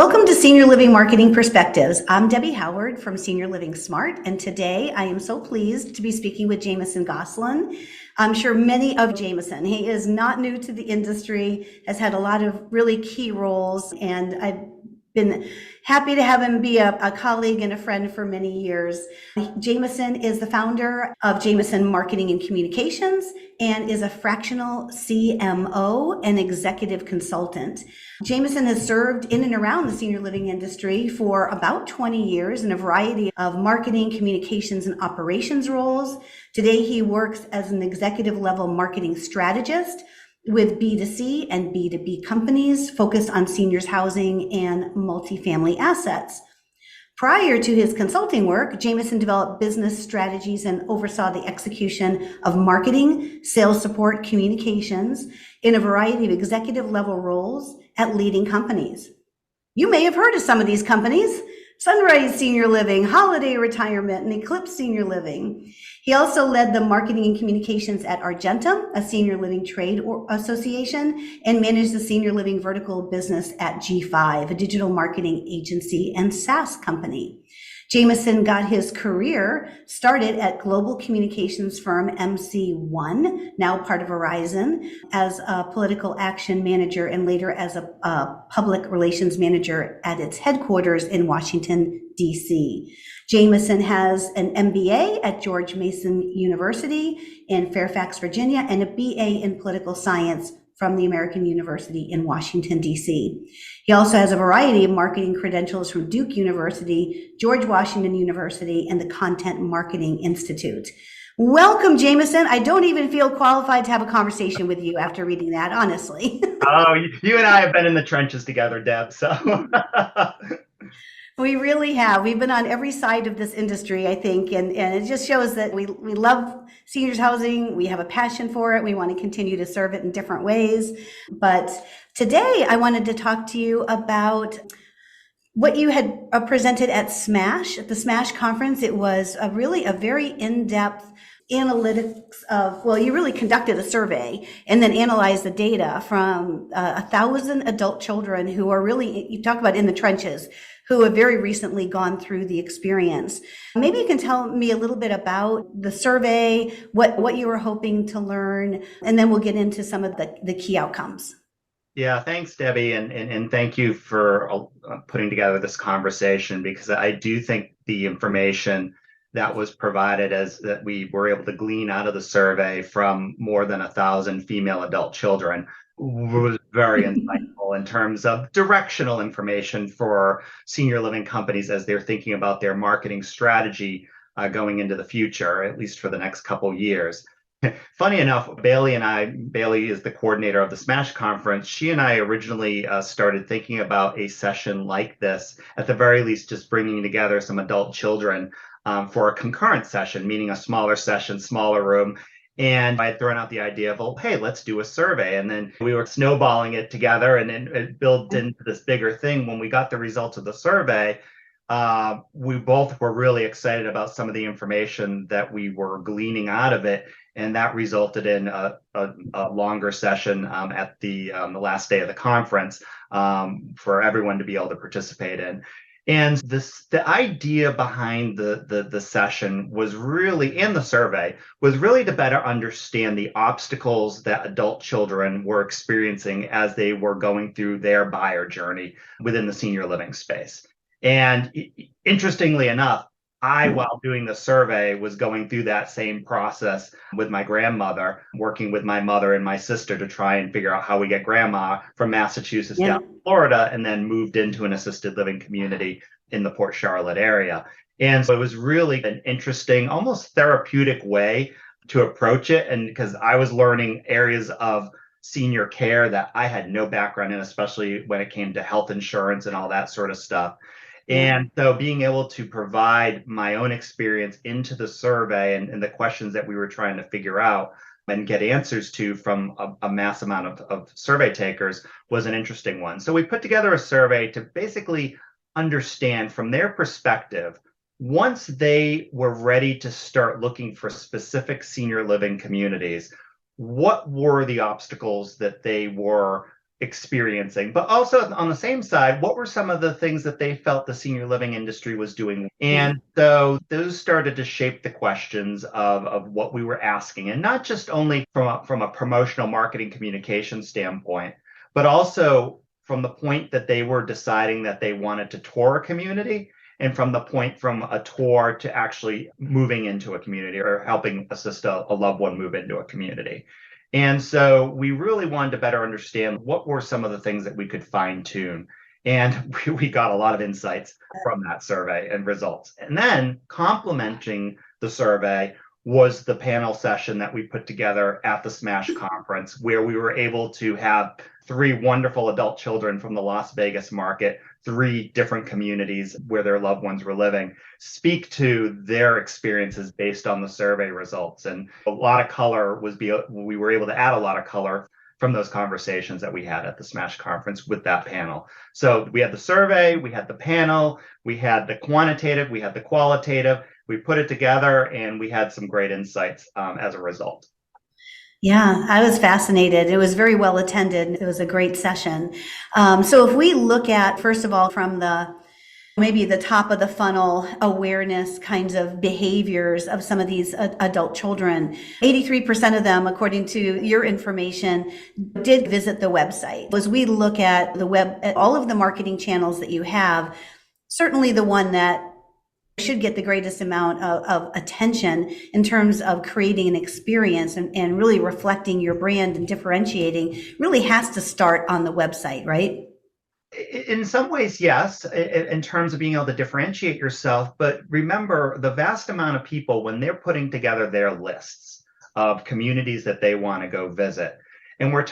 Welcome to Senior Living Marketing Perspectives. I'm Debbie Howard from Senior Living Smart, and today I am so pleased to be speaking with Jameson Gosselin. I'm sure many of Jameson, he is not new to the industry, has had a lot of really key roles, and I've been happy to have him be a colleague and a friend for many years. Jameson is the founder of Jameson Marketing and Communications and is a fractional CMO and executive consultant. Jameson has served in and around the senior living industry for about 20 years in a variety of marketing, communications, and operations roles. Today, he works as an executive level marketing strategist with B2C and B2B companies focused on seniors housing and multifamily assets. Prior to his consulting work, Jameson developed business strategies and oversaw the execution of marketing, sales support, communications in a variety of executive level roles at leading companies. You may have heard of some of these companies: Sunrise Senior Living, Holiday Retirement, and Eclipse Senior Living. He also led the marketing and communications at Argentum, a senior living trade association, and managed the senior living vertical business at G5, a digital marketing agency and SaaS company. Jameson got his career started at global communications firm MC1, now part of Verizon, as a political action manager and later as a public relations manager at its headquarters in Washington, D.C. Jameson has an MBA at George Mason University in Fairfax, Virginia, and a BA in political science from the American University in Washington, D.C. He also has a variety of marketing credentials from Duke University, George Washington University, and the Content Marketing Institute. Welcome, Jameson. I don't even feel qualified to have a conversation with you after reading that, honestly. Oh, you and I have been in the trenches together, Deb, so. We really have. We've been on every side of this industry, I think, and it just shows that we love seniors housing. We have a passion for it. We want to continue to serve it in different ways. But today I wanted to talk to you about what you had presented at SMASH, at the SMASH conference. It was really a very in-depth analytics of, well, you really conducted a survey and then analyzed the data from 1,000 adult children who are really, you talk about in the trenches, who have very recently gone through the experience. Maybe you can tell me a little bit about the survey, what you were hoping to learn, and then we'll get into some of the key outcomes. Yeah, thanks, Debbie, and thank you for putting together this conversation, because I do think the information that was provided as that we were able to glean out of the survey from more than 1,000 female adult children was very insightful in terms of directional information for senior living companies as they're thinking about their marketing strategy going into the future, at least for the next couple years. Funny enough, Bailey is the coordinator of the SMASH conference. She and I originally started thinking about a session like this, at the very least, just bringing together some adult children for a concurrent session, meaning a smaller session, smaller room. And I had thrown out the idea of, well, hey, let's do a survey. And then we were snowballing it together, and then it built into this bigger thing. When we got the results of the survey, we both were really excited about some of the information that we were gleaning out of it. And that resulted in a longer session at the last day of the conference for everyone to be able to participate in. And the idea behind the session was really, in the survey, was really to better understand the obstacles that adult children were experiencing as they were going through their buyer journey within the senior living space. And interestingly enough, while doing the survey, was going through that same process with my grandmother, working with my mother and my sister to try and figure out how we get grandma from Massachusetts down to Florida, and then moved into an assisted living community in the Port Charlotte area. And so it was really an interesting, almost therapeutic way to approach it. And because I was learning areas of senior care that I had no background in, especially when it came to health insurance and all that sort of stuff. And so being able to provide my own experience into the survey and the questions that we were trying to figure out and get answers to from a mass amount of survey takers was an interesting one. So we put together a survey to basically understand from their perspective, once they were ready to start looking for specific senior living communities, what were the obstacles that they were experiencing, but also on the same side, what were some of the things that they felt the senior living industry was doing? And so those started to shape the questions of what we were asking, and not just only from a promotional marketing communication standpoint, but also from the point that they were deciding that they wanted to tour a community, and from the point from a tour to actually moving into a community or helping assist a loved one move into a community. And so we really wanted to better understand what were some of the things that we could fine tune. And we got a lot of insights from that survey and results. And then complementing the survey was the panel session that we put together at the SMASH conference, where we were able to have 3 wonderful adult children from the Las Vegas market, 3 different communities where their loved ones were living, speak to their experiences based on the survey results. And a lot of color we were able to add a lot of color from those conversations that we had at the SMASH conference with that panel. So we had the survey, we had the panel, we had the quantitative, we had the qualitative. We put it together and we had some great insights as a result. Yeah, I was fascinated. It was very well attended. It was a great session. So if we look at, first of all, from maybe the top of the funnel awareness kinds of behaviors of some of these adult children, 83% of them, according to your information, did visit the website. As we look at at all of the marketing channels that you have, certainly the one that should get the greatest amount of attention in terms of creating an experience and really reflecting your brand and differentiating really has to start on the website, right? In some ways, yes, in terms of being able to differentiate yourself. But remember, the vast amount of people, when they're putting together their lists of communities that they want to go visit, and we're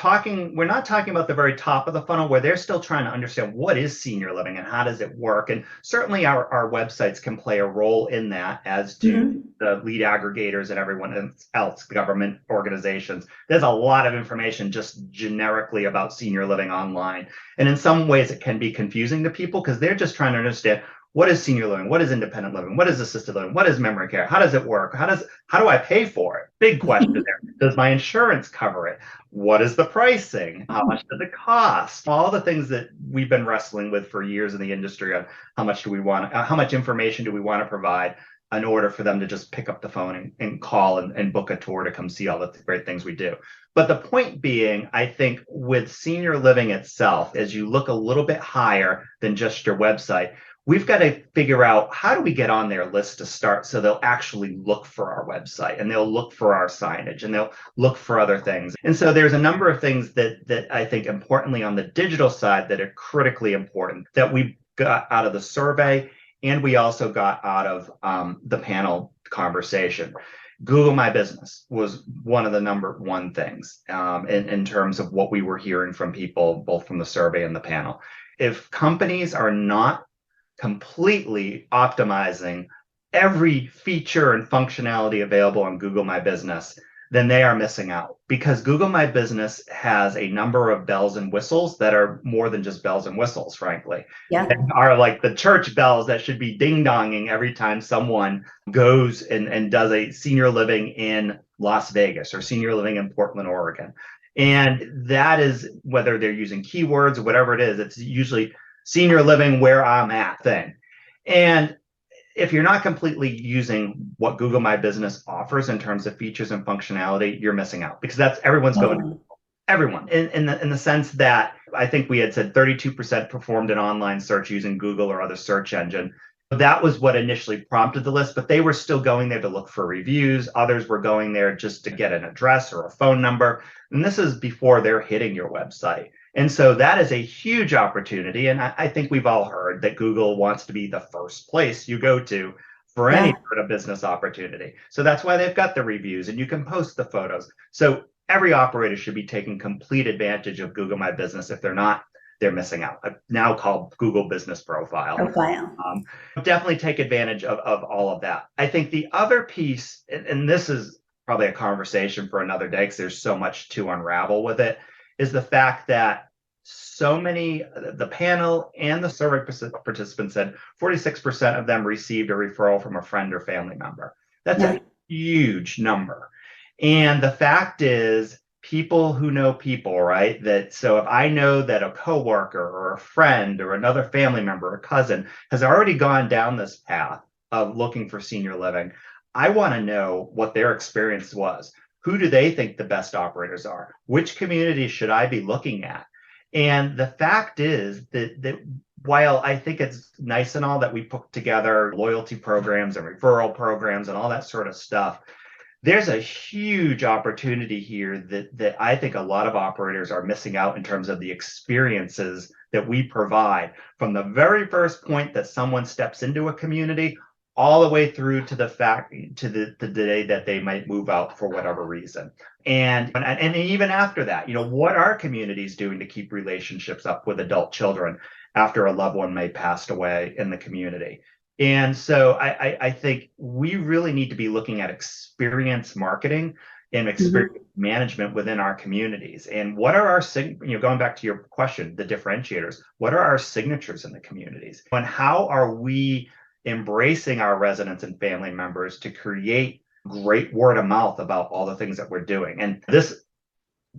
not talking about the very top of the funnel where they're still trying to understand what is senior living and how does it work. And certainly our websites can play a role in that, as do the lead aggregators and everyone else, government organizations. There's a lot of information just generically about senior living online. And in some ways it can be confusing to people because they're just trying to understand, what is senior living? What is independent living? What is assisted living? What is memory care? How does it work? How do I pay for it? Big question there. Does my insurance cover it? What is the pricing? How much does it cost? All the things that we've been wrestling with for years in the industry on how much information do we want to provide in order for them to just pick up the phone and call and book a tour to come see all the great things we do. But the point being, I think with senior living itself, as you look a little bit higher than just your website, we've got to figure out, how do we get on their list to start so they'll actually look for our website and they'll look for our signage and they'll look for other things. And so there's a number of things that I think importantly on the digital side that are critically important that we got out of the survey, and we also got out of the panel conversation. Google My Business was one of the number one things in terms of what we were hearing from people, both from the survey and the panel. If companies are not completely optimizing every feature and functionality available on Google My Business, then they are missing out, because Google My Business has a number of bells and whistles that are more than just bells and whistles, frankly. Yeah. And are like the church bells that should be ding-donging every time someone goes and does a senior living in Las Vegas or senior living in Portland, Oregon. And that is, whether they're using keywords or whatever it is, it's usually senior living where I'm at thing. And if you're not completely using what Google My Business offers in terms of features and functionality, you're missing out, because that's everyone's going, everyone in the sense that I think we had said 32% performed an online search using Google or other search engine. That was what initially prompted the list, but they were still going there to look for reviews. Others were going there just to get an address or a phone number. And this is before they're hitting your website. And so that is a huge opportunity. And I think we've all heard that Google wants to be the first place you go to for any sort of business opportunity. So that's why they've got the reviews and you can post the photos. So every operator should be taking complete advantage of Google My Business. If they're not, they're missing out. I've now called Google Business Profile. Definitely take advantage of all of that. I think the other piece, and this is probably a conversation for another day because there's so much to unravel with it, is the fact that so many, the panel and the survey participants said 46% of them received a referral from a friend or family member. That's a huge number. And the fact is people who know people, right? That so if I know that a coworker or a friend or another family member, a cousin has already gone down this path of looking for senior living, I want to know what their experience was. Who do they think the best operators are? Which communities should I be looking at? And the fact is that while I think it's nice and all that we put together loyalty programs and referral programs and all that sort of stuff, there's a huge opportunity here that I think a lot of operators are missing out in terms of the experiences that we provide from the very first point that someone steps into a community all the way through to the day that they might move out for whatever reason. And even after that, what are communities doing to keep relationships up with adult children after a loved one may pass away in the community? And so I think we really need to be looking at experience marketing and experience management within our communities. And what are our, going back to your question, the differentiators, what are our signatures in the communities? And how are we embracing our residents and family members to create great word of mouth about all the things that we're doing? And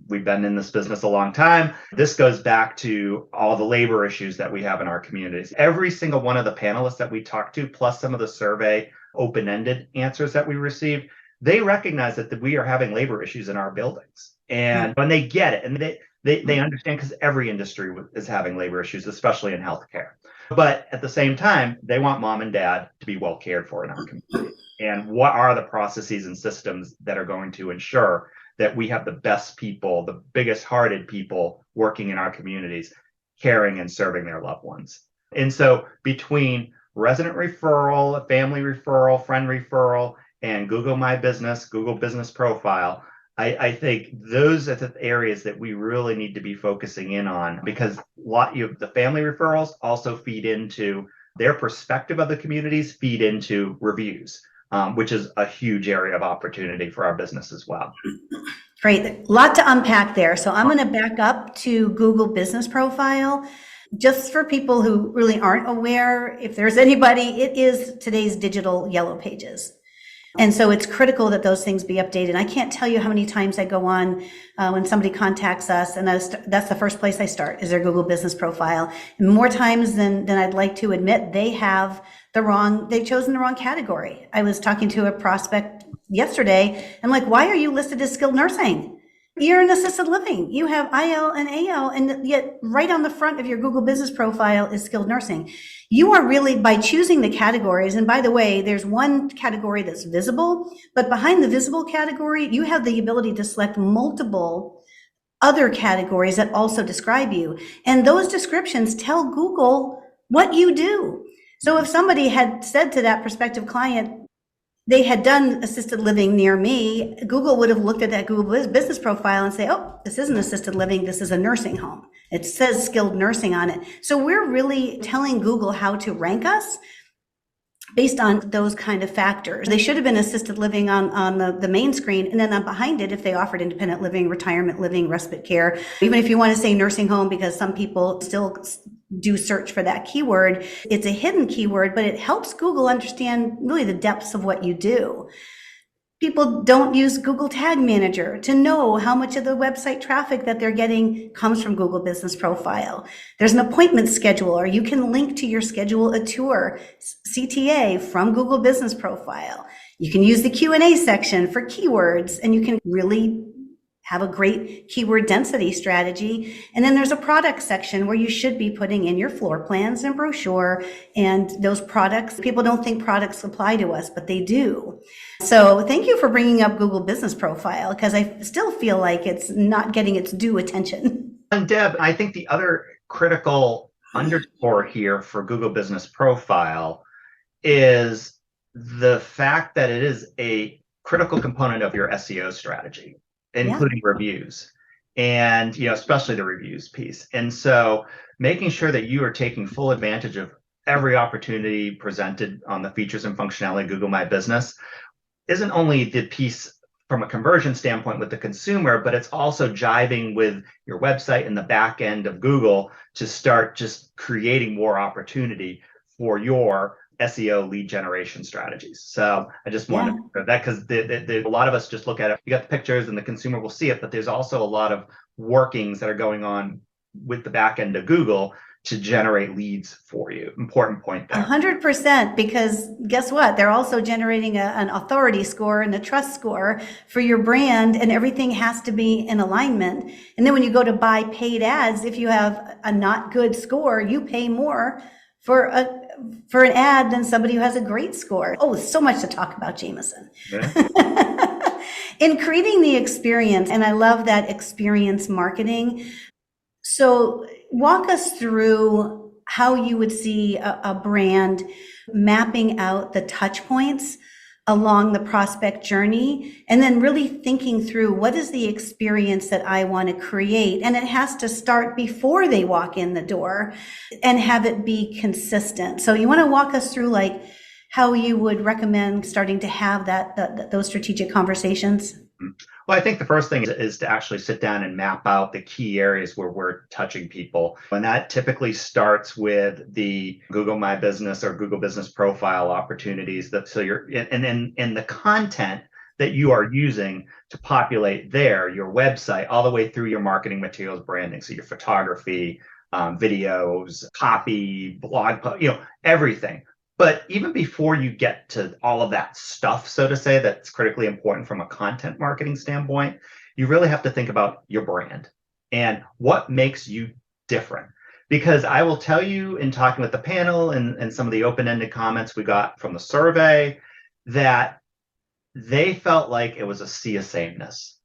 we've been in this business a long time. This goes back to all the labor issues that we have in our communities. Every single one of the panelists that we talked to, plus some of the survey open-ended answers that we received, they recognize that we are having labor issues in our buildings. And when they get it, and they understand, because every industry is having labor issues, especially in healthcare. But at the same time, they want mom and dad to be well cared for in our community. And what are the processes and systems that are going to ensure that we have the best people, the biggest hearted people working in our communities, caring and serving their loved ones? And so between resident referral, family referral, friend referral, and Google My Business, Google Business Profile, I think those are the areas that we really need to be focusing in on, because the family referrals also feed into their perspective of the communities, feed into reviews, which is a huge area of opportunity for our business as well. Great, a lot to unpack there. So I'm going to back up to Google Business Profile. Just for people who really aren't aware, if there's anybody, it is today's digital yellow pages. And so it's critical that those things be updated. I can't tell you how many times I go on when somebody contacts us, and that's the first place I start, is their Google Business Profile. And more times than I'd like to admit, they've chosen the wrong category. I was talking to a prospect yesterday. I'm like, why are you listed as skilled nursing? You're in assisted living. You have IL and AL, and yet right on the front of your Google Business Profile is skilled nursing. You are really, by choosing the categories, and by the way, there's one category that's visible, but behind the visible category, you have the ability to select multiple other categories that also describe you. And those descriptions tell Google what you do. So if somebody had said to that prospective client, they had done assisted living near me, Google would have looked at that Google Business Profile and say, oh, this isn't assisted living, this is a nursing home. It says skilled nursing on it. So we're really telling Google how to rank us based on those kind of factors. They should have been assisted living on the main screen, and then behind it, if they offered independent living, retirement living, respite care, even if you want to say nursing home, because some people still do search for that keyword, it's a hidden keyword, but it helps Google understand really the depths of what you do. People don't use Google Tag Manager to know how much of the website traffic that they're getting comes from Google Business Profile. There's an appointment scheduler. You can link to your schedule a tour, CTA, from Google Business Profile. You can use the Q&A section for keywords, and you can really have a great keyword density strategy. And then there's a product section where you should be putting in your floor plans and brochure and those products. People don't think products apply to us, but they do. So thank you for bringing up Google Business Profile, because I still feel like it's not getting its due attention. And Deb, I think the other critical underscore here for Google Business Profile is the fact that it is a critical component of your SEO strategy, including reviews, and especially the reviews piece. And so making sure that you are taking full advantage of every opportunity presented on the features and functionality of Google My Business isn't only the piece from a conversion standpoint with the consumer, but it's also jiving with your website and the back end of Google to start just creating more opportunity for your SEO lead generation strategies. So I just wanted Yeah. to cover that because a lot of us just look at it. You got the pictures and the consumer will see it, but there's also a lot of workings that are going on with the back end of Google to generate leads for you. Important point there. 100%, because guess what? They're also generating an authority score and a trust score for your brand, and everything has to be in alignment. And then when you go to buy paid ads, if you have a not good score, you pay more for an ad than somebody who has a great score. Oh, so much to talk about, Jameson. Yeah. In creating the experience, and I love that experience marketing. So walk us through how you would see a brand mapping out the touch points along the prospect journey, and then really thinking through what is the experience that I want to create. And it has to start before they walk in the door and have it be consistent. So you want to walk us through like how you would recommend starting to have those strategic conversations? Well, I think the first thing is to actually sit down and map out the key areas where we're touching people. And that typically starts with the Google My Business or Google Business Profile opportunities. So you're and the content that you are using to populate there, your website, all the way through your marketing materials, branding. So your photography, videos, copy, blog, everything. But even before you get to all of that stuff, so to say, that's critically important from a content marketing standpoint, you really have to think about your brand and what makes you different. Because I will tell you, in talking with the panel and some of the open-ended comments we got from the survey, that they felt like it was a sea of sameness.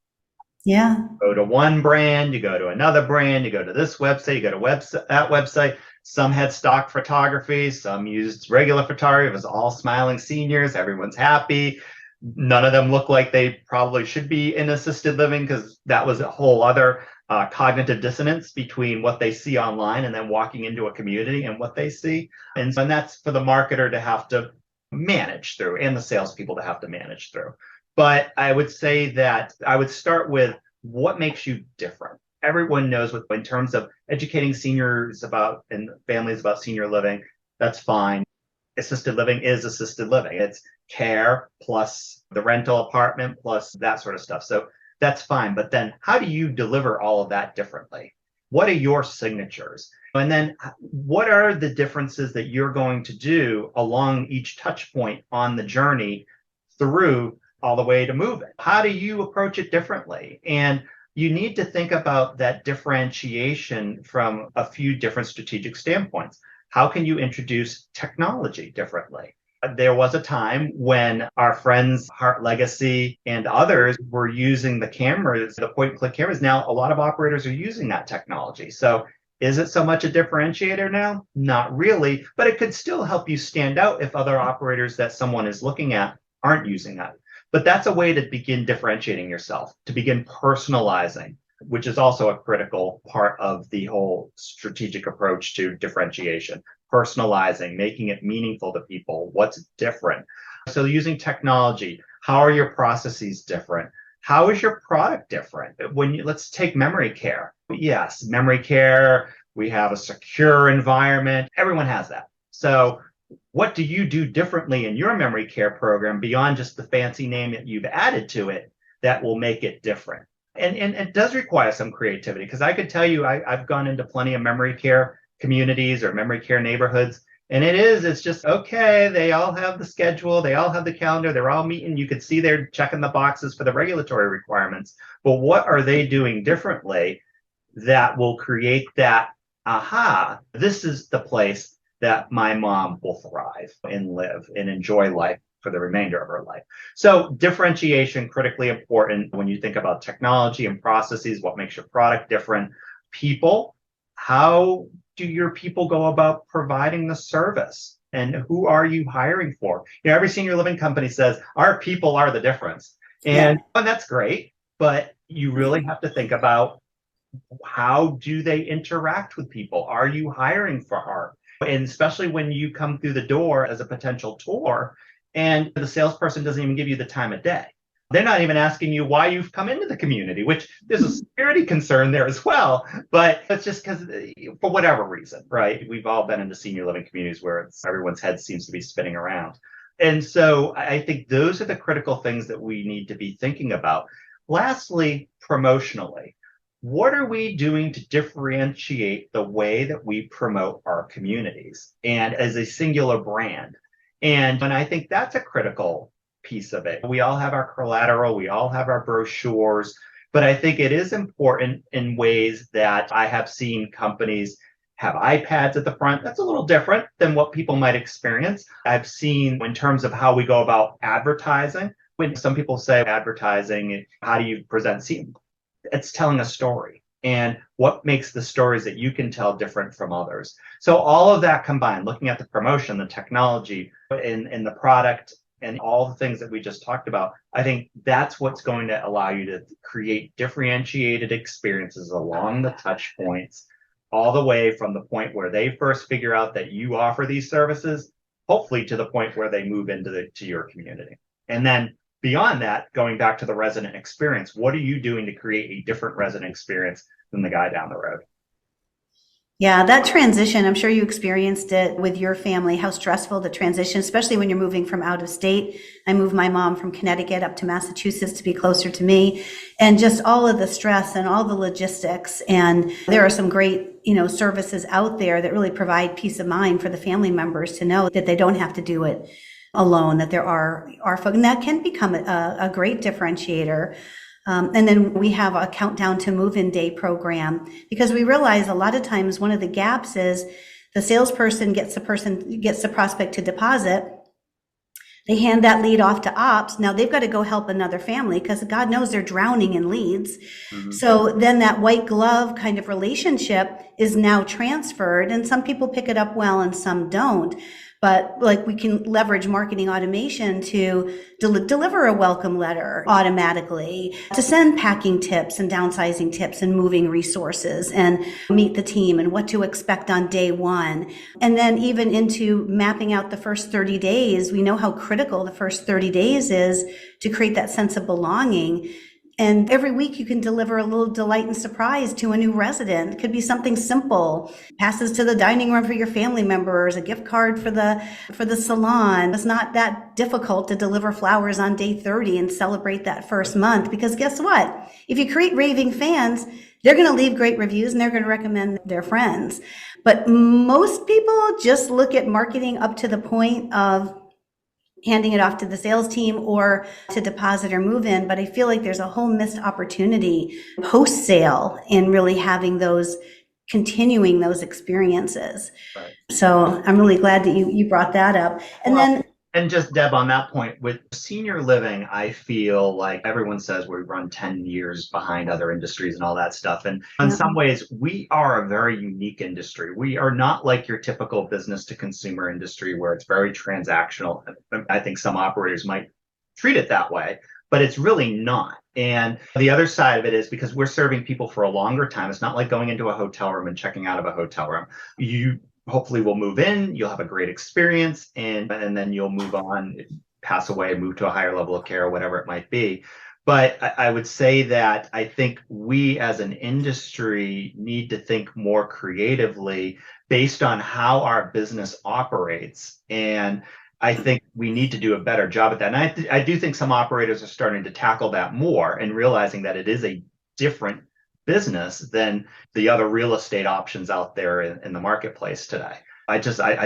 Yeah. You go to one brand, you go to another brand, you go to this website, you go to that website. Some had stock photography, some used regular photography. It was all smiling seniors. Everyone's happy. None of them look like they probably should be in assisted living, because that was a whole other cognitive dissonance between what they see online and then walking into a community and what they see. And that's for the marketer to have to manage through, and the salespeople to have to manage through. But I would say that I would start with what makes you different. Everyone knows in terms of educating seniors about and families about senior living, that's fine. Assisted living is assisted living. It's care plus the rental apartment plus that sort of stuff. So that's fine. But then how do you deliver all of that differently? What are your signatures? And then what are the differences that you're going to do along each touch point on the journey through all the way to move it? How do you approach it differently? And you need to think about that differentiation from a few different strategic standpoints. How can you introduce technology differently? There was a time when our friends, Heart Legacy and others, were using the cameras, the point-and-click cameras. Now, a lot of operators are using that technology. So is it so much a differentiator now? Not really, but it could still help you stand out if other operators that someone is looking at aren't using that. But that's a way to begin differentiating yourself, to begin personalizing, which is also a critical part of the whole strategic approach to differentiation. Personalizing, making it meaningful to people, what's different. So using technology, how are your processes different? How is your product different? Let's take memory care. Yes, memory care, we have a secure environment. Everyone has that. So what do you do differently in your memory care program beyond just the fancy name that you've added to it that will make it different? And it does require some creativity, because I could tell you I've gone into plenty of memory care communities or memory care neighborhoods, and it's just, okay, they all have the schedule, they all have the calendar, they're all meeting. You could see they're checking the boxes for the regulatory requirements, but what are they doing differently that will create that, aha, this is the place that my mom will thrive and live and enjoy life for the remainder of her life. So differentiation, critically important when you think about technology and processes, what makes your product different. People, how do your people go about providing the service? And who are you hiring for? Every senior living company says, our people are the difference. And that's great, but you really have to think about, how do they interact with people? Are you hiring for her? And especially when you come through the door as a potential tour and the salesperson doesn't even give you the time of day. They're not even asking you why you've come into the community, which there's a security concern there as well. But it's just because, for whatever reason, right? We've all been into senior living communities where everyone's head seems to be spinning around. And so I think those are the critical things that we need to be thinking about. Lastly, promotionally, what are we doing to differentiate the way that we promote our communities and as a singular brand? And I think that's a critical piece of it. We all have our collateral, we all have our brochures, but I think it is important in ways that I have seen companies have iPads at the front. That's a little different than what people might experience. I've seen in terms of how we go about advertising, when some people say advertising, how do you present? See, it's telling a story. And what makes the stories that you can tell different from others? So all of that combined, looking at the promotion, the technology, and the product, and all the things that we just talked about, I think that's what's going to allow you to create differentiated experiences along the touch points, all the way from the point where they first figure out that you offer these services, hopefully to the point where they move into your community. And then beyond that, going back to the resident experience, what are you doing to create a different resident experience than the guy down the road? Yeah, that transition, I'm sure you experienced it with your family, how stressful the transition, especially when you're moving from out of state. I moved my mom from Connecticut up to Massachusetts to be closer to me, and just all of the stress and all the logistics. And there are some great, services out there that really provide peace of mind for the family members to know that they don't have to do it alone, that there are folks, and that can become a great differentiator. And then we have a countdown to move-in day program, because we realize a lot of times one of the gaps is the salesperson gets the prospect to deposit. They hand that lead off to ops. Now they've got to go help another family because God knows they're drowning in leads. Mm-hmm. So then that white glove kind of relationship is now transferred, and some people pick it up well and some don't. But we can leverage marketing automation to deliver a welcome letter automatically, to send packing tips and downsizing tips and moving resources, and meet the team and what to expect on day one. And then even into mapping out the first 30 days, we know how critical the first 30 days is to create that sense of belonging. And every week you can deliver a little delight and surprise to a new resident. It could be something simple, passes to the dining room for your family members, a gift card for the salon. It's not that difficult to deliver flowers on day 30 and celebrate that first month, because guess what? If you create raving fans, they're going to leave great reviews and they're going to recommend their friends. But most people just look at marketing up to the point of handing it off to the sales team or to deposit or move in. But I feel like there's a whole missed opportunity post sale in really having continuing those experiences. Right. So I'm really glad that you brought that up. And just Deb, on that point, with senior living, I feel like everyone says we run 10 years behind other industries and all that stuff. And in some ways, we are a very unique industry. We are not like your typical business to consumer industry where it's very transactional. I think some operators might treat it that way, but it's really not. And the other side of it is because we're serving people for a longer time. It's not like going into a hotel room and checking out of a hotel room. You hopefully will move in, you'll have a great experience, and then you'll move on, pass away, move to a higher level of care, or whatever it might be. But I would say that I think we as an industry need to think more creatively based on how our business operates. And I think we need to do a better job at that. And I do think some operators are starting to tackle that more and realizing that it is a different business than the other real estate options out there in the marketplace today. I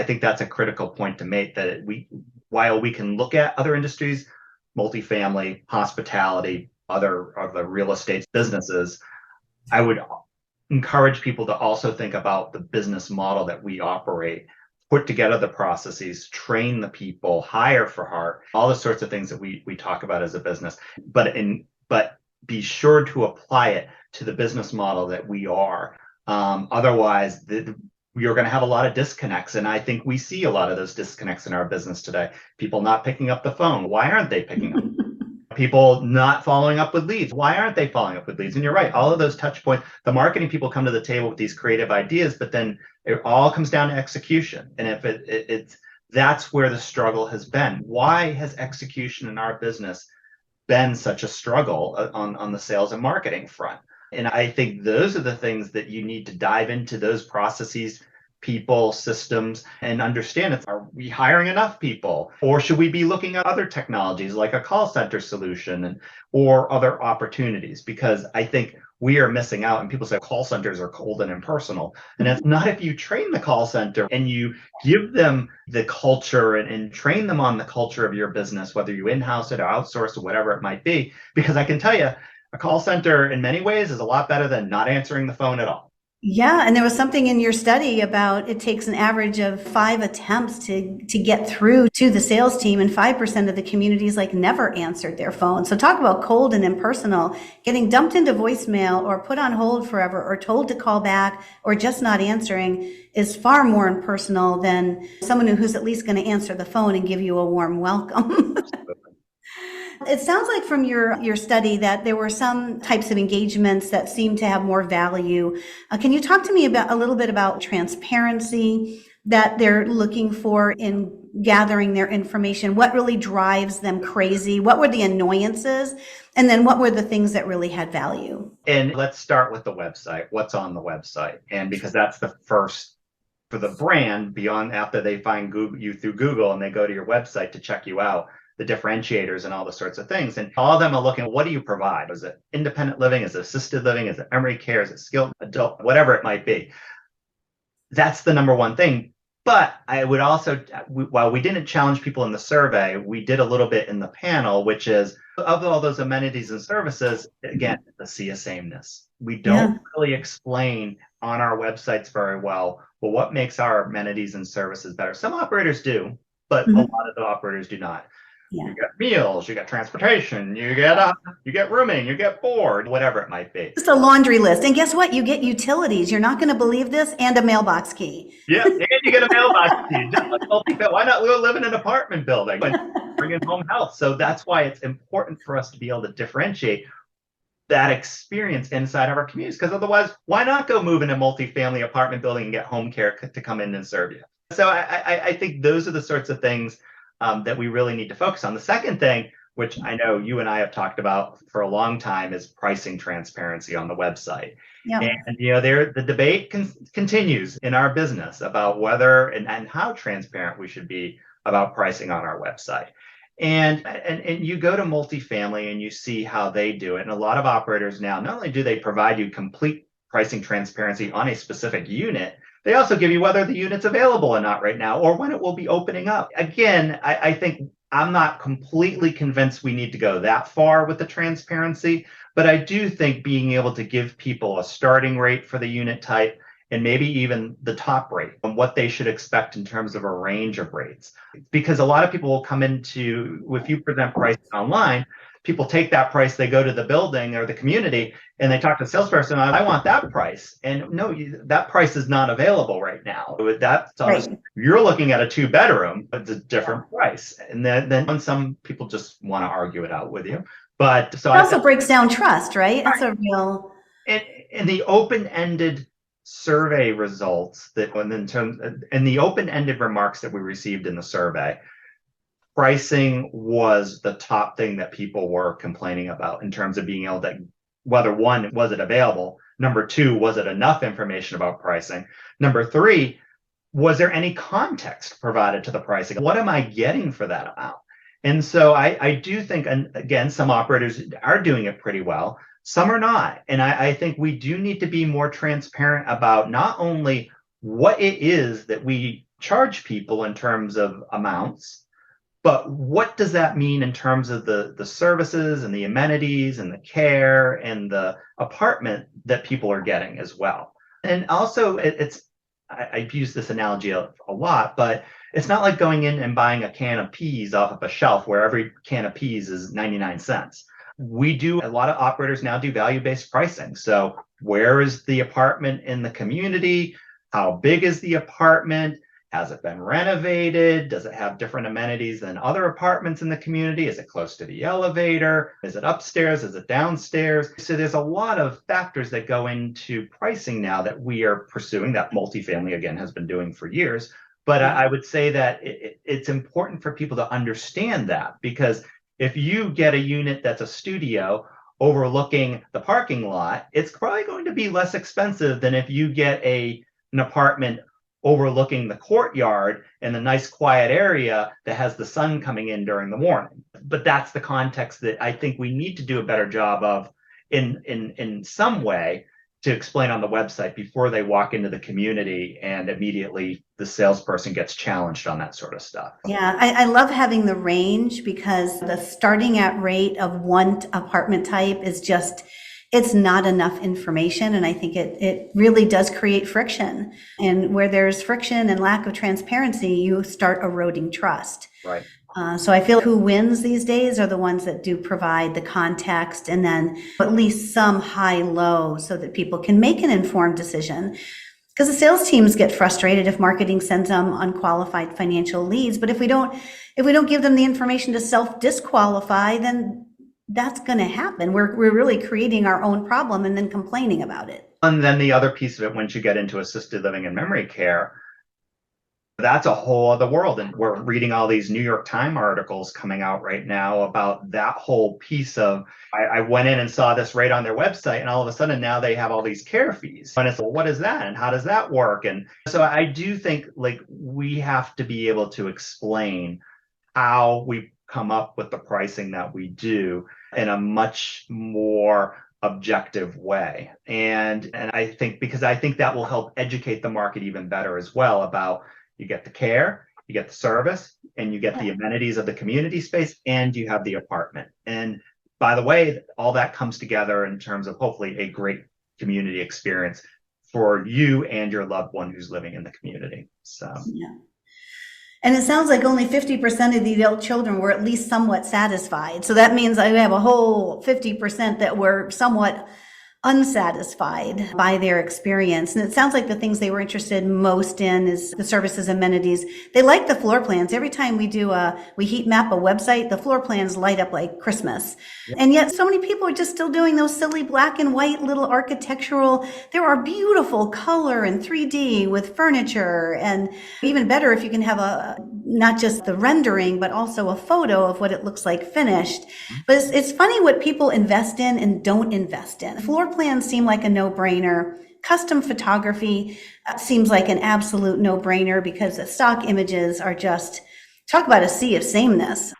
think that's a critical point to make, that while we can look at other industries, multifamily, hospitality, other real estate businesses, I would encourage people to also think about the business model that we operate, put together the processes, train the people, hire for heart, all the sorts of things that we talk about as a business, but be sure to apply it to the business model that we are. Otherwise, you're going to have a lot of disconnects. And I think we see a lot of those disconnects in our business today. People not picking up the phone. Why aren't they picking up? People not following up with leads. Why aren't they following up with leads? And you're right, all of those touch points, the marketing people come to the table with these creative ideas, but then it all comes down to execution. And if it's that's where the struggle has been. Why has execution in our business been such a struggle on the sales and marketing front. And I think those are the things that you need to dive into, those processes, people, systems, and understand it. Are we hiring enough people? Or should we be looking at other technologies like a call center solution or other opportunities? Because I think we are missing out. And people say call centers are cold and impersonal. And it's not. If you train the call center and you give them the culture and train them on the culture of your business, whether you in-house it or outsource or whatever it might be. Because I can tell you, a call center in many ways is a lot better than not answering the phone at all. Yeah, and there was something in your study about it takes an average of 5 attempts to get through to the sales team, and 5% of the communities like never answered their phone. So talk about cold and impersonal. Getting dumped into voicemail or put on hold forever or told to call back or just not answering is far more impersonal than someone who's at least going to answer the phone and give you a warm welcome. It sounds like from your study that there were some types of engagements that seem to have more value. Can you talk to me about a little bit about transparency that they're looking for in gathering their information? What really drives them crazy? What were the annoyances? And then what were the things that really had value? And let's start with the website. What's on the website? And because that's the first for the brand, beyond after they find you through Google and they go to your website to check you out, the differentiators and all the sorts of things. And all of them are looking, what do you provide? Is it independent living? Is it assisted living? Is it memory care? Is it skilled adult? Whatever it might be. That's the number one thing. But I would also, while we didn't challenge people in the survey, we did a little bit in the panel, which is of all those amenities and services, again, the sea of sameness. We don't really explain on our websites very well what makes our amenities and services better. Some operators do, but a lot of the operators do not. Yeah. You got meals, you got transportation, you get rooming, you get board, whatever it might be. Just a laundry list. And guess what? You get utilities. You're not going to believe this, and a mailbox key. Yeah, and you get a mailbox key. Just like why not live in an apartment building and bring in home health? So that's why it's important for us to be able to differentiate that experience inside of our communities. Because otherwise, why not go move in a multifamily apartment building and get home care to come in and serve you? So I think those are the sorts of things that we really need to focus on. The second thing, which I know you and I have talked about for a long time, is pricing transparency on the website. Yep. And the debate continues in our business about whether and how transparent we should be about pricing on our website. And you go to multifamily and you see how they do it. And a lot of operators now, not only do they provide you complete pricing transparency on a specific unit, they also give you whether the unit's available or not right now, or when it will be opening up. Again, I think I'm not completely convinced we need to go that far with the transparency, but I do think being able to give people a starting rate for the unit type and maybe even the top rate and what they should expect in terms of a range of rates. Because a lot of people will come into, if you present pricing online, people take that price, they go to the building or the community, and they talk to the salesperson, I want that price. And no, that price is not available right now. That's right. You're looking at a 2-bedroom, but it's a different price. And then some people just want to argue it out with you. But so it also breaks down trust, right? It's a real. And the open-ended survey results and the open-ended remarks that we received in the survey, pricing was the top thing that people were complaining about in terms of being able to, whether one, was it available? Number two, was it enough information about pricing? Number three, was there any context provided to the pricing? What am I getting for that amount? And so I do think, and again, some operators are doing it pretty well. Some are not. And I think we do need to be more transparent about not only what it is that we charge people in terms of amounts, but what does that mean in terms of the services and the amenities and the care and the apartment that people are getting as well? And also, I've used this analogy a lot, but it's not like going in and buying a can of peas off of a shelf where every can of peas is 99 cents. A lot of operators now do value-based pricing. So where is the apartment in the community? How big is the apartment? Has it been renovated? Does it have different amenities than other apartments in the community? Is it close to the elevator? Is it upstairs? Is it downstairs? So there's a lot of factors that go into pricing now that we are pursuing, that multifamily, again, has been doing for years. But I would say that it's important for people to understand that, because If you get a unit that's a studio overlooking the parking lot, it's probably going to be less expensive than if you get an apartment overlooking the courtyard in a nice quiet area that has the sun coming in during the morning. But that's the context that I think we need to do a better job of in some way to explain on the website before they walk into the community and immediately the salesperson gets challenged on that sort of stuff. Yeah, I love having the range because the starting at rate of one apartment type is just, it's not enough information. And I think it really does create friction. And where there's friction and lack of transparency, you start eroding trust. Right. So I feel who wins these days are the ones that do provide the context and then at least some high-low so that people can make an informed decision. Because the sales teams get frustrated if marketing sends them unqualified financial leads. But if we don't give them the information to self-disqualify, then that's going to happen. We're really creating our own problem and then complaining about it. And then the other piece of it, once you get into assisted living and memory care, that's a whole other world. And we're reading all these New York Times articles coming out right now about that whole piece of, I went in and saw this right on their website, and all of a sudden now they have all these care fees. And it's, well, what is that? And how does that work? And so I do think like we have to be able to explain how we come up with the pricing that we do in a much more objective way. And I think, because I think that will help educate the market even better as well about, you get the care, you get the service, and you get the amenities of the community space, and you have the apartment. And by the way, all that comes together in terms of hopefully a great community experience for you and your loved one who's living in the community. So, yeah. And it sounds like only 50% of the adult children were at least somewhat satisfied. So that means I have a whole 50% that were somewhat unsatisfied by their experience. And it sounds like the things they were interested most in is the services, amenities. They like the floor plans. Every time we heat map a website, the floor plans light up like Christmas. Yep. And yet so many people are just still doing those silly black and white little architectural. There are beautiful color and 3D with furniture, and even better if you can have not just the rendering, but also a photo of what it looks like finished. But it's funny what people invest in and don't invest in. Floor plans seem like a no-brainer. Custom photography seems like an absolute no-brainer because the stock images are just, talk about a sea of sameness.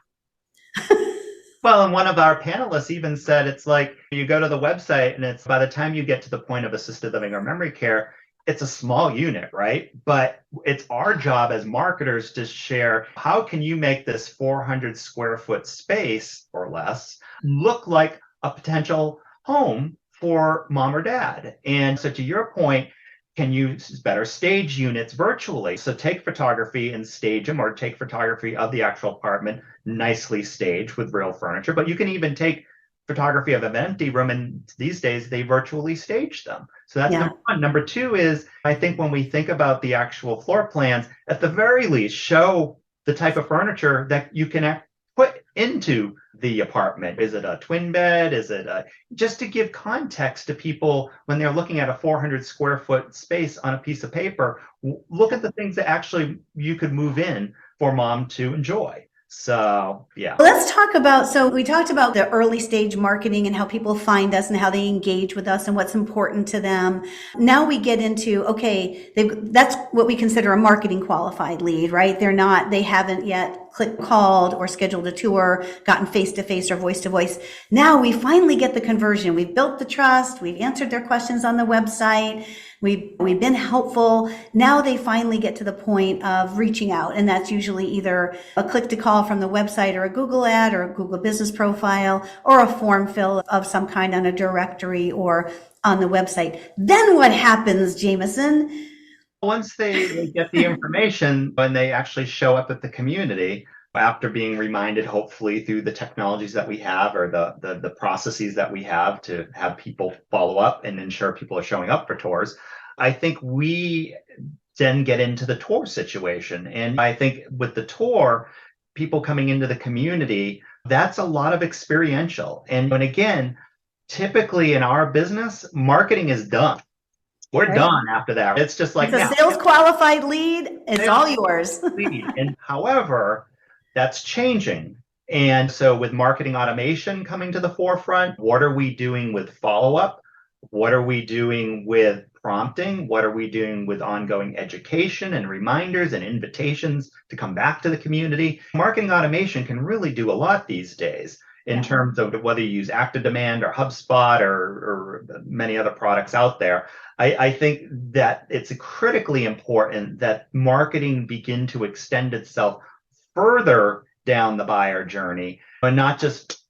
Well, and one of our panelists even said it's like you go to the website and it's by the time you get to the point of assisted living or memory care, it's a small unit, right? But it's our job as marketers to share, how can you make this 400 square foot space or less look like a potential home for mom or dad? And so to your point, can you better stage units virtually? So take photography and stage them, or take photography of the actual apartment nicely staged with real furniture. But you can even take photography of an empty room, and these days they virtually stage them. So that's number one. Number two is, I think when we think about the actual floor plans, at the very least, show the type of furniture that you can put into the apartment. Is it a twin bed? Is it just to give context to people when they're looking at a 400 square foot space on a piece of paper, look at the things that actually you could move in for mom to enjoy. So, yeah. Let's talk about, so we talked about the early stage marketing and how people find us and how they engage with us and what's important to them. Now we get into, okay, that's what we consider a marketing qualified lead, right? They haven't yet called or scheduled a tour, gotten face-to-face or voice-to-voice. Now we finally get the conversion. We've built the trust. We've answered their questions on the website. We've been helpful. Now they finally get to the point of reaching out, and that's usually either a click to call from the website or a Google ad or a Google business profile or a form fill of some kind on a directory or on the website. Then what happens, Jameson? Once they get the information, when they actually show up at the community, after being reminded, hopefully through the technologies that we have or the processes that we have to have people follow up and ensure people are showing up for tours, I think we then get into the tour situation. And I think with the tour, people coming into the community, that's a lot of experiential. And again, typically in our business, marketing is done. We're done after that. It's just like it's a sales qualified lead. It's all yours. And however, that's changing. And so with marketing automation coming to the forefront, what are we doing with follow-up? What are we doing with prompting? What are we doing with ongoing education and reminders and invitations to come back to the community? Marketing automation can really do a lot these days in terms of whether you use Active Demand or HubSpot or many other products out there. I think that it's critically important that marketing begin to extend itself further down the buyer journey, but not just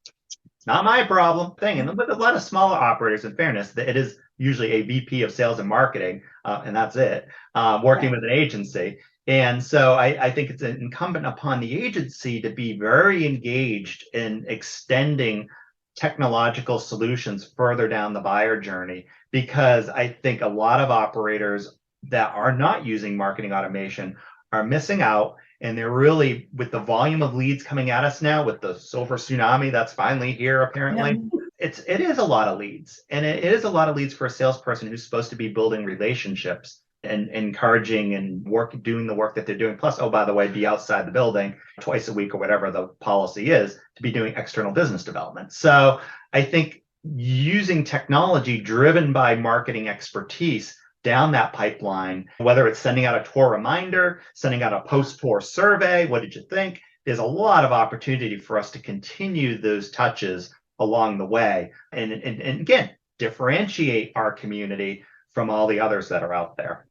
not my problem thing. And with a lot of smaller operators, in fairness, it is usually a VP of sales and marketing, and that's it, working with an agency. And so I think it's incumbent upon the agency to be very engaged in extending technological solutions further down the buyer journey, because I think a lot of operators that are not using marketing automation are missing out. And they're really, with the volume of leads coming at us now, with the silver tsunami that's finally here, apparently, it is a lot of leads. And it is a lot of leads for a salesperson who's supposed to be building relationships and encouraging and doing the work that they're doing. Plus, oh, by the way, be outside the building twice a week or whatever the policy is to be doing external business development. So I think using technology driven by marketing expertise down that pipeline, whether it's sending out a tour reminder, sending out a post-tour survey, what did you think? There's a lot of opportunity for us to continue those touches along the way. And again, differentiate our community from all the others that are out there.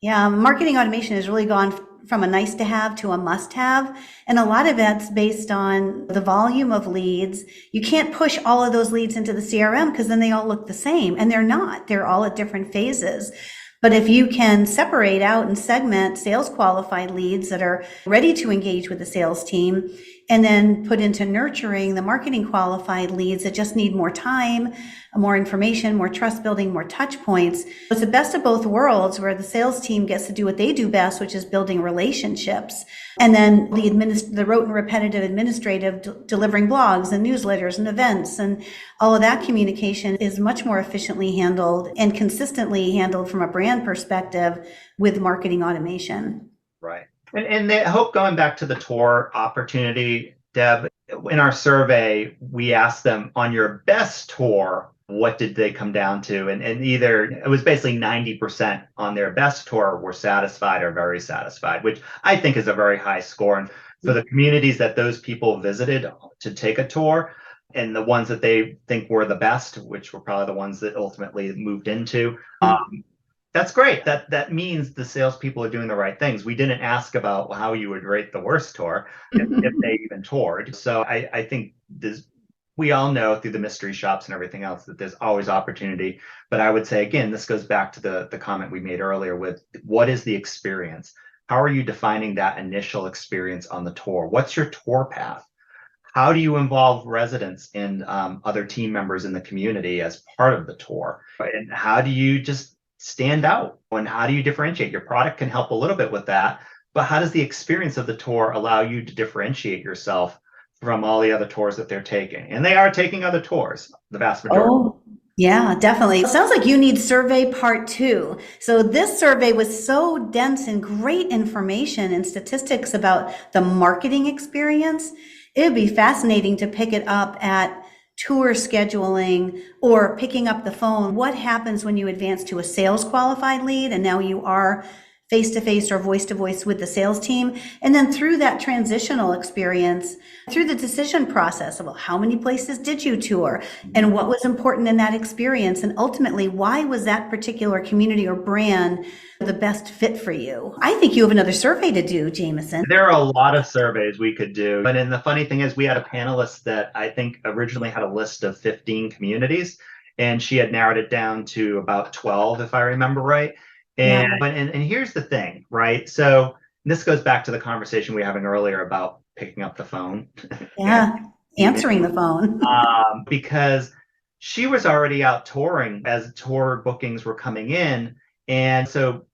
Yeah, marketing automation has really gone from a nice to have to a must have. And a lot of that's based on the volume of leads. You can't push all of those leads into the CRM because then they all look the same, and they're not. They're all at different phases. But if you can separate out and segment sales qualified leads that are ready to engage with the sales team, and then put into nurturing the marketing qualified leads that just need more time, more information, more trust building, more touch points. It's the best of both worlds, where the sales team gets to do what they do best, which is building relationships. And then the rote and repetitive administrative, delivering blogs and newsletters and events, and all of that communication is much more efficiently handled and consistently handled from a brand perspective with marketing automation. Right. And I hope, going back to the tour opportunity, Deb, in our survey, we asked them, on your best tour, what did they come down to? And either it was basically 90% on their best tour were satisfied or very satisfied, which I think is a very high score. And for the communities that those people visited to take a tour, and the ones that they think were the best, which were probably the ones that ultimately moved into, that's great. That means the salespeople are doing the right things. We didn't ask about how you would rate the worst tour if they even toured. So I think we all know through the mystery shops and everything else that there's always opportunity. But I would say, again, this goes back to the comment we made earlier with what is the experience? How are you defining that initial experience on the tour? What's your tour path? How do you involve residents and other team members in the community as part of the tour? And how do you just stand out? And how do you differentiate? Your product can help a little bit with that, but how does the experience of the tour allow you to differentiate yourself from all the other tours that they're taking? And they are taking other tours, the vast majority. Oh, yeah, definitely. It sounds like you need survey part 2. So this survey was so dense and great information and statistics about the marketing experience. It would be fascinating to pick it up at tour scheduling or picking up the phone. What happens when you advance to a sales qualified lead and now you are face-to-face or voice-to-voice with the sales team? And then through that transitional experience, through the decision process of, well, how many places did you tour and what was important in that experience? And ultimately, why was that particular community or brand the best fit for you? I think you have another survey to do, Jameson. There are a lot of surveys we could do. But then the funny thing is, we had a panelist that I think originally had a list of 15 communities, and she had narrowed it down to about 12, if I remember right. And here's the thing, right? So this goes back to the conversation we were having earlier about picking up the phone. Yeah, answering the phone. Because she was already out touring as tour bookings were coming in. And so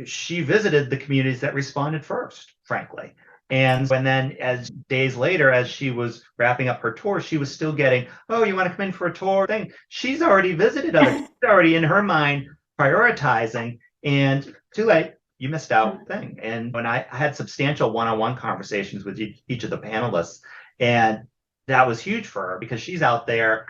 she visited the communities that responded first, frankly. And then as days later, as she was wrapping up her tour, she was still getting, oh, you want to come in for a tour thing? She's already visited others. She's already in her mind prioritizing, and too late, you missed out thing. And when I had substantial one-on-one conversations with each of the panelists, And that was huge for her because she's out there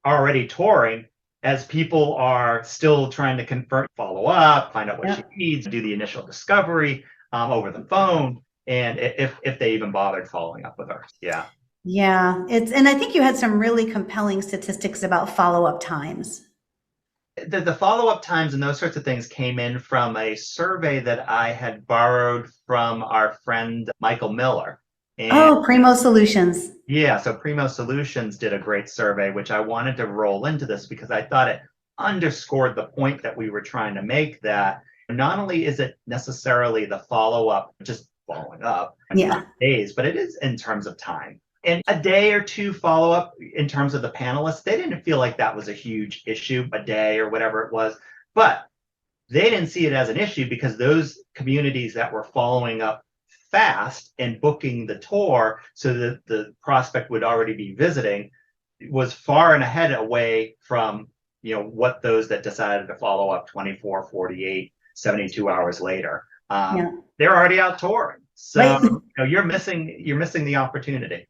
already touring as people are still trying to confirm, follow up, find out what she needs, do the initial discovery over the phone, and if they even bothered following up with her. Yeah. Yeah, and I think you had some really compelling statistics about follow-up times. The follow-up times and those sorts of things came in from a survey that I had borrowed from our friend Michael Miller. And Oh, Primo Solutions. yeah, so Primo Solutions did a great survey, which I wanted to roll into this because I thought it underscored the point that we were trying to make, that not only is it necessarily the follow-up, just following up in days, but it is in terms of time. And a day or two follow-up in terms of the panelists, they didn't feel like that was a huge issue, a day or whatever it was. But they didn't see it as an issue because those communities that were following up fast and booking the tour so that the prospect would already be visiting was far and ahead away from, what those that decided to follow up 24, 48, 72 hours later. They're already out touring. So you're missing the opportunity.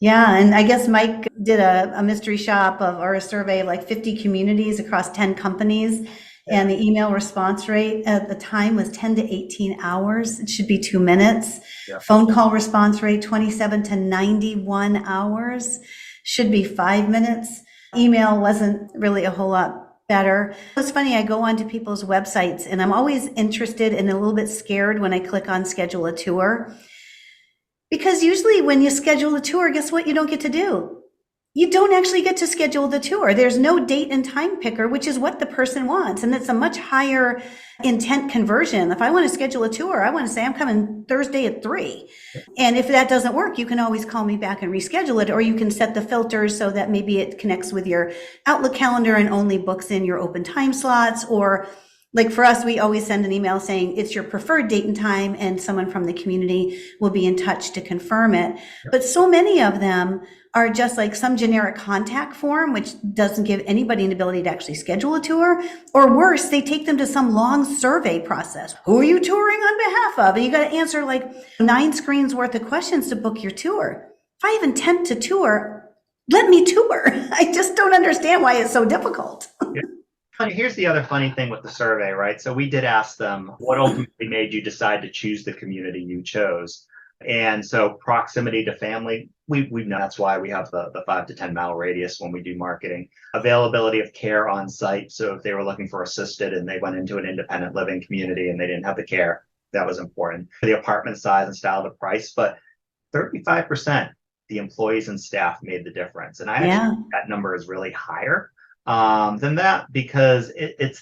Yeah, and I guess Mike did a mystery shop or a survey of like 50 communities across 10 companies. And the email response rate at the time was 10 to 18 hours. It should be 2 minutes. Phone call response rate, 27 to 91 hours, should be 5 minutes. Email wasn't really a whole lot better. It's funny, I go onto people's websites and I'm always interested and a little bit scared when I click on schedule a tour. Because usually when you schedule a tour, guess what you don't get to do? You don't actually get to schedule the tour. There's no date and time picker, which is what the person wants. And it's a much higher intent conversion. If I want to schedule a tour, I want to say I'm coming Thursday at 3. And if that doesn't work, you can always call me back and reschedule it, or you can set the filters so that maybe it connects with your Outlook calendar and only books in your open time slots. Or like for us, we always send an email saying it's your preferred date and time, and someone from the community will be in touch to confirm it. But so many of them are just like some generic contact form, which doesn't give anybody an ability to actually schedule a tour. Or worse, they take them to some long survey process. Who are you touring on behalf of? And you got to answer like 9 screens worth of questions to book your tour. If I have intent to tour, let me tour. I just don't understand why it's so difficult. Here's the other funny thing with the survey, right? So we did ask them what ultimately made you decide to choose the community you chose. And so proximity to family, we know that's why we have the 5 to 10 mile radius when we do marketing. Availability of care on site. So if they were looking for assisted and they went into an independent living community and they didn't have the care, that was important. The apartment size and style, the price, but 35%, the employees and staff made the difference. And I actually think that number is really higher than that, because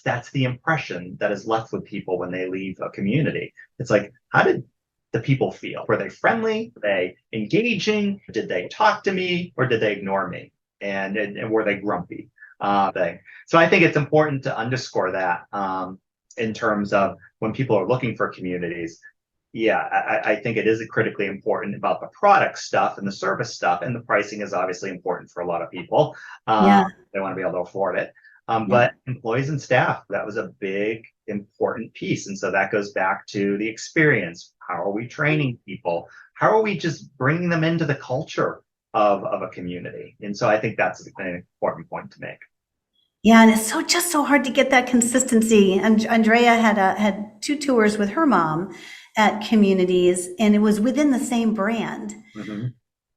that's the impression that is left with people when they leave a community. It's like, how did the people feel? Were they friendly? Were they engaging? Did they talk to me, or did they ignore me? And were they grumpy? So I think it's important to underscore that in terms of when people are looking for communities. I think it is critically important about the product stuff and the service stuff, and the pricing is obviously important for a lot of people. They want to be able to afford it. But employees and staff, that was a big, important piece. And so that goes back to the experience. How are we training people? How are we just bringing them into the culture of a community? And so I think that's an important point to make. Yeah, and it's just so hard to get that consistency. And Andrea had 2 tours with her mom at communities, and it was within the same brand.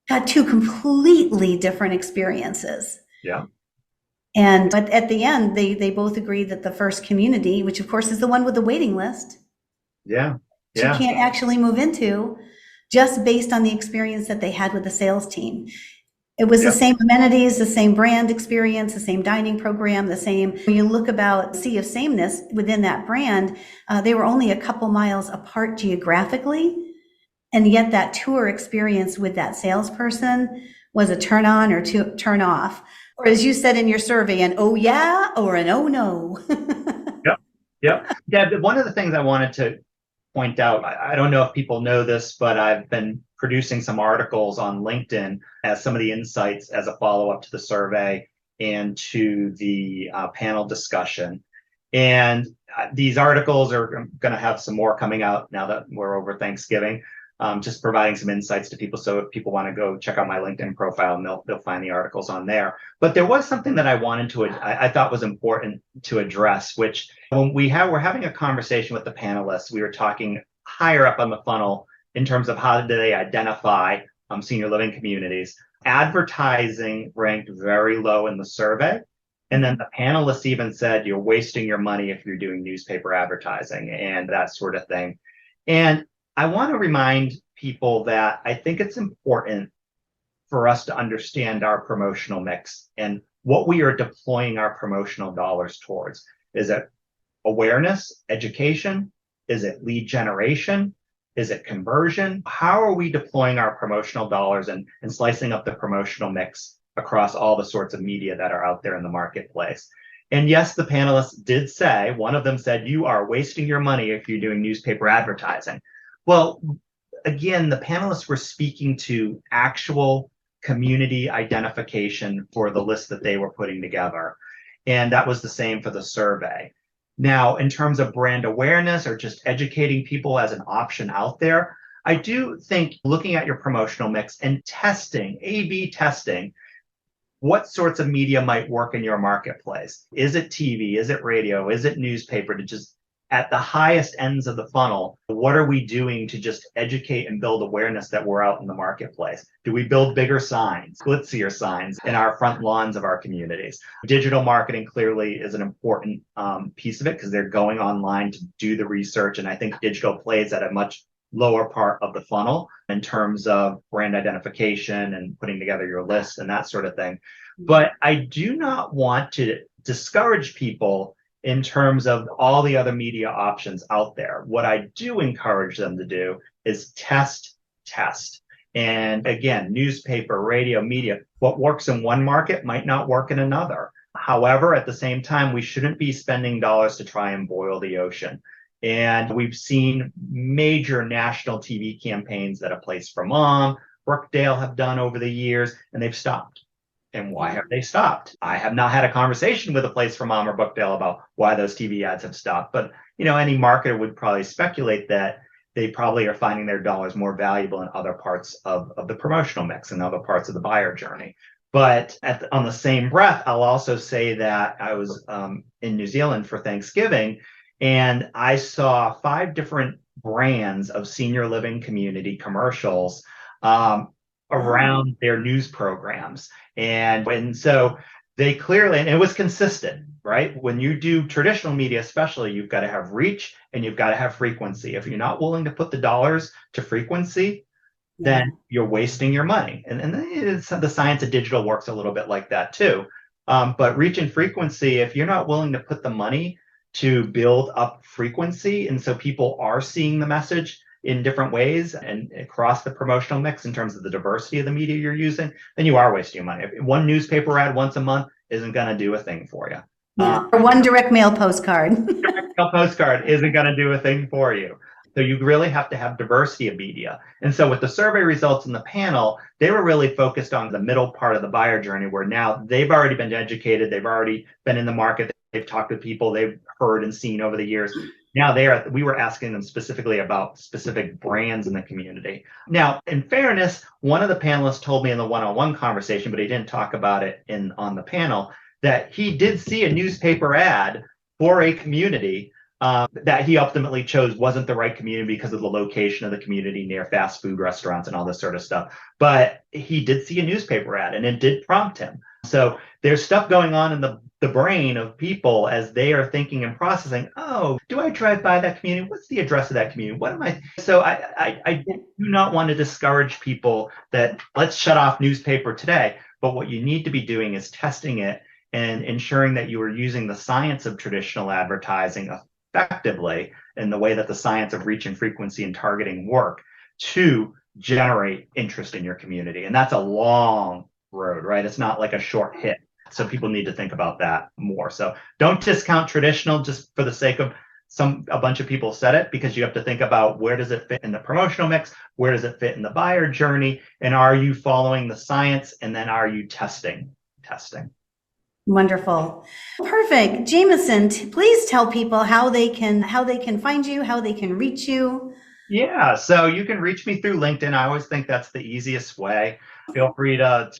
Got 2 completely different experiences. But at the end, they both agreed that the first community, which of course is the one with the waiting list, she can't actually move into, just based on the experience that they had with the sales team. It was the same amenities, the same brand experience, the same dining program, the same. When you look about sea of sameness within that brand, they were only a couple miles apart geographically. And yet that tour experience with that salesperson was a turn on or turn off. Or as you said in your survey, an oh yeah or an oh no. Deb, one of the things I wanted to point out, I don't know if people know this, but I've been producing some articles on LinkedIn as some of the insights as a follow-up to the survey and to the panel discussion. And these articles are going to have some more coming out now that we're over Thanksgiving. just providing some insights to people. So if people want to go check out my LinkedIn profile, and they'll find the articles on there. But there was something that I wanted to, I thought was important to address, which when we're having a conversation with the panelists, we were talking higher up on the funnel in terms of how do they identify senior living communities. Advertising ranked very low in the survey. And then the panelists even said, you're wasting your money if you're doing newspaper advertising and that sort of thing. And I want to remind people that I think it's important for us to understand our promotional mix and what we are deploying our promotional dollars towards. Is it awareness, education? Is it lead generation? Is it conversion? How are we deploying our promotional dollars and slicing up the promotional mix across all the sorts of media that are out there in the marketplace? And yes, the panelists did say, one of them said, you are wasting your money if you're doing newspaper advertising. Well, again, the panelists were speaking to actual community identification for the list that they were putting together. And that was the same for the survey. Now, in terms of brand awareness or just educating people as an option out there, I do think looking at your promotional mix and testing, A/B testing, what sorts of media might work in your marketplace? Is it TV? Is it radio? Is it newspaper? To just at the highest ends of the funnel, what are we doing to just educate and build awareness that we're out in the marketplace? Do we build bigger signs, glitzier signs in our front lawns of our communities? Digital marketing clearly is an important piece of it because they're going online to do the research. And I think digital plays at a much lower part of the funnel in terms of brand identification and putting together your list and that sort of thing. But I do not want to discourage people in terms of all the other media options out there. What I do encourage them to do is test. And again, newspaper, radio, media, what works in one market might not work in another. However, at the same time, we shouldn't be spending dollars to try and boil the ocean. And we've seen major national TV campaigns that A Place for Mom, Brookdale have done over the years, and they've stopped. And why have they stopped? I have not had a conversation with A Place for Mom or Brookdale about why those TV ads have stopped. But, any marketer would probably speculate that they probably are finding their dollars more valuable in other parts of the promotional mix and other parts of the buyer journey. But on the same breath, I'll also say that I was in New Zealand for Thanksgiving, and I saw 5 different brands of senior living community commercials around their news programs. And so they clearly, and it was consistent, right? When you do traditional media, especially, you've got to have reach and you've got to have frequency. If you're not willing to put the dollars to frequency, then you're wasting your money. And the science of digital works a little bit like that too. But reach and frequency, if you're not willing to put the money to build up frequency, and so people are seeing the message in different ways and across the promotional mix in terms of the diversity of the media you're using, then you are wasting your money. If one newspaper ad once a month isn't going to do a thing for you. Or one direct mail postcard. Direct mail postcard isn't going to do a thing for you. So you really have to have diversity of media. And so with the survey results in the panel, they were really focused on the middle part of the buyer journey, where now they've already been educated, they've already been in the market, they've talked to people they've heard and seen over the years. Now we were asking them specifically about specific brands in the community. Now, in fairness, one of the panelists told me in the one-on-one conversation, but he didn't talk about it on the panel, that he did see a newspaper ad for a community that he ultimately chose wasn't the right community because of the location of the community near fast food restaurants and all this sort of stuff. But he did see a newspaper ad and it did prompt him. So there's stuff going on in the brain of people as they are thinking and processing, oh, do I drive by that community? What's the address of that community? What am I? So I do not want to discourage people that let's shut off newspaper today. But what you need to be doing is testing it and ensuring that you are using the science of traditional advertising effectively in the way that the science of reach and frequency and targeting work to generate interest in your community. And that's a long road, right? It's not like a short hit. So people need to think about that more. So don't discount traditional just for the sake of a bunch of people said it, because you have to think about where does it fit in the promotional mix? Where does it fit in the buyer journey? And are you following the science? And then are you testing? Wonderful. Perfect. Jameson, please tell people how they can find you, how they can reach you. Yeah, so you can reach me through LinkedIn. I always think that's the easiest way. Feel free to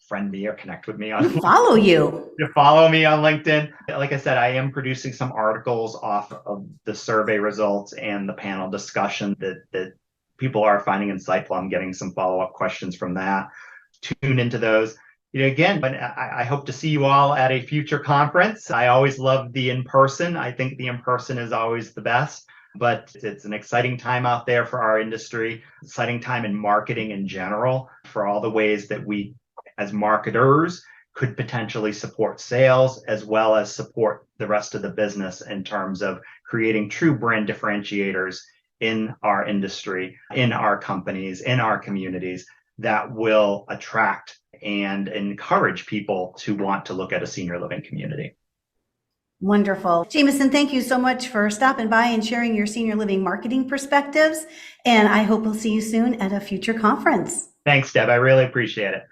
friend me or connect with me on Follow you. to follow me on LinkedIn. Like I said, I am producing some articles off of the survey results and the panel discussion that people are finding insightful. I'm getting some follow-up questions from that. Tune into those. Again, but I hope to see you all at a future conference. I always love the in-person. I think the in-person is always the best. But it's an exciting time out there for our industry, exciting time in marketing in general, for all the ways that we, as marketers, could potentially support sales as well as support the rest of the business in terms of creating true brand differentiators in our industry, in our companies, in our communities that will attract and encourage people to want to look at a senior living community. Wonderful. Jameson, thank you so much for stopping by and sharing your senior living marketing perspectives. And I hope we'll see you soon at a future conference. Thanks, Deb. I really appreciate it.